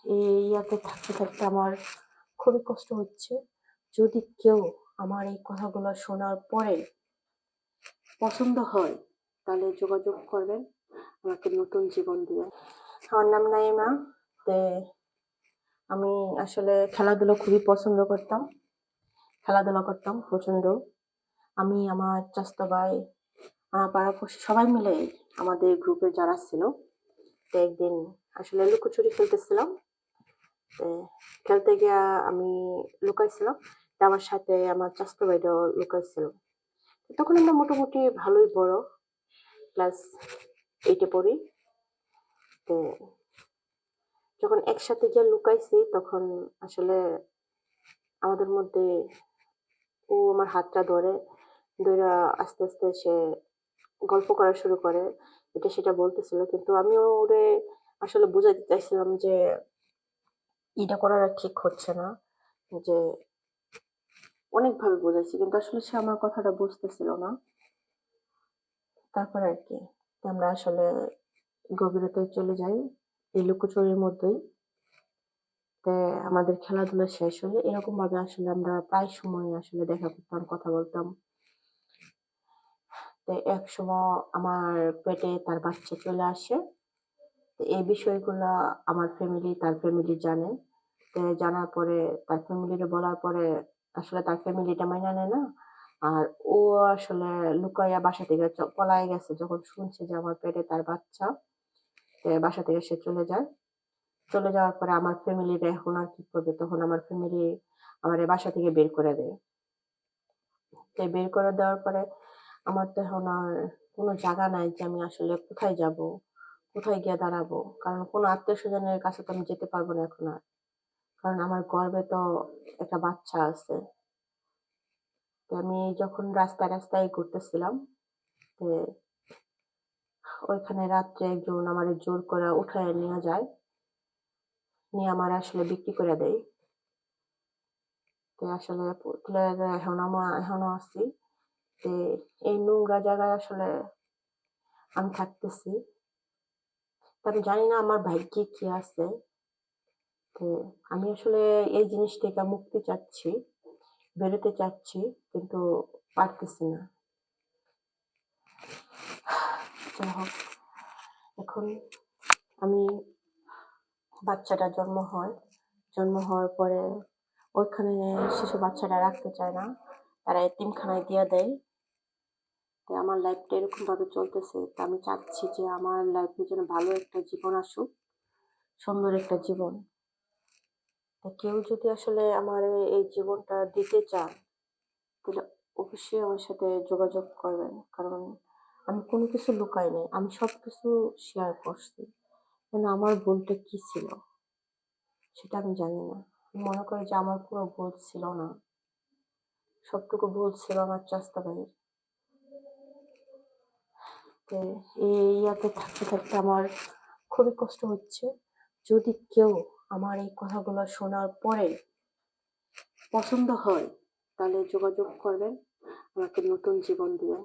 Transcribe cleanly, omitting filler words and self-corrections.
এই ইয়াতে থাকতে থাকতে আমার খুবই কষ্ট হচ্ছে। যদি কেউ আমার এই কথাগুলো শোনার পরে পছন্দ হয়, তাহলে যোগাযোগ করবেন, আমাকে নতুন জীবন দিবেন। আমার নাম নাইমা। তে আমি আসলে খেলাধুলা খুবই পছন্দ করতাম। খেলাধুলা করতাম প্রচন্ড। আমি, আমার চাচাতো ভাই, আমার পাড়াপড়শি সবাই মিলে আমাদের গ্রুপে যারা ছিল, তো একদিন আসলে লুকোচুরি খেলতেছিলাম। তো খেলতে গিয়া আমি লুকাইছিলাম। তো আমার সাথে আমার চাচাতো ভাইটাও লুকাইছিল। তখন আমরা মোটামুটি ভালোই বড়, ক্লাস 8 এ পড়ি। তো যখন একসাথে গিয়ে লুকাইছি তখন আসলে আমাদের মধ্যে ও আমার হাতটা ধইরা আস্তে, আস্তে সে গল্প করা শুরু করে। এটা সেটা বলতেছিল। কিন্তু আমিও ওরে আসলে বুঝাইতে চাইছিলাম যে এটা করাটা ঠিক হচ্ছে না। যে অনেকভাবে বুঝাইছি। কিন্তু আসলে সে আমার কথাটা বুঝতেছিল না। তারপরে আরকি আমরা আসলে গভীরতায় চলে যাই এই লুকোচুরির মধ্যেই। তো আমাদের খেলাধুলা শেষ হলে এরকমভাবে আসলে আমরা প্রায় সময় আসলে দেখা করতাম, কথা বলতাম। তো একসময় আমার পেটে তার বাচ্চা চলে আসে। তো এই বিষয়গুলা আমার ফ্যামিলি, তার ফ্যামিলি জানে। তো জানার পরে তার ফ্যামিলিরে বলার পরে আসলে তার ফ্যামিলি এটা মাইনা নেয় না। আর ও আসলে লুকাইয়া বাসা থেকে পলায় গেছে যখন শুনছে যে আমার পেটে তার বাচ্চা। তো বাসা থেকে সে চলে যায়। চলে যাওয়ার পরে আমার ফ্যামিলিরা এখন আর কি করবে? তখন আমার ফ্যামিলি আমারে বাসা থেকে বের করে দেয়। তো বের করে দেওয়ার পরে আমার তো এখন আর কোনো জায়গা নাই যে আমি আসলে কোথায় যাবো? কোথায় গিয়ে দাঁড়াবো? কারণ কোনো আত্মীয়স্বজনের কাছে তো আমি যেতে পারবো না এখন আর। কারণ আমার গর্ভে তো একটা বাচ্চা আছে। তো আমি যখন রাস্তায়, রাস্তায় ঘুরতেছিলাম, তো ওইখানে রাত্রে একজন আমারে জোর করে উঠাইয়া নিয়া যায়। নিয়ে আমারে আসলে বিক্রি করে দেয়। তো আসলে তুলে এখনো আছি। তো এই নোংরা জায়গায় আসলে আমি থাকতেছি। তো আমি জানি না আমার ভাগ্যে কি আছে। তো আমি আসলে এই জিনিস থেকে মুক্তি চাচ্ছি, বেরোতে চাচ্ছি, কিন্তু পারতেছি না। যাই হোক, এখন আমি বাচ্চাটার জন্ম হওয়ার পরে ওইখানে শিশু বাচ্চাটা রাখতে চায় না। তারা এতিমখানায় দিয়ে দেয়। তো আমার লাইফটা এরকম ভাবে চলতেছে। তো আমি চাচ্ছি যে আমার লাইফে যেন ভালো একটা জীবন আসুক, সুন্দর একটা জীবন। তো কেউ যদি আসলে আমার এই জীবনটা দিতে চান, তাহলে অবশ্যই আমার সাথে যোগাযোগ করবেন। কারণ আমি কোনো কিছু লুকাই নাই। আমি সবকিছু শেয়ার করছি। কিন্তু আমার ভুলটা কি ছিল? সেটা আমি জানি না। আমি মনে করি যে আমার কোনো ভুল ছিল না। সবটুকু ভুল ছিল আমার চাচাতো ভাইয়ের। তো এই ইয়াতে থাকতে থাকতে আমার খুবই কষ্ট হচ্ছে। যদি কেউ আমার এই কথাগুলো শোনার পরে পছন্দ হয়, তাহলে যোগাযোগ করবেন, আমাকে নতুন জীবন দিবেন।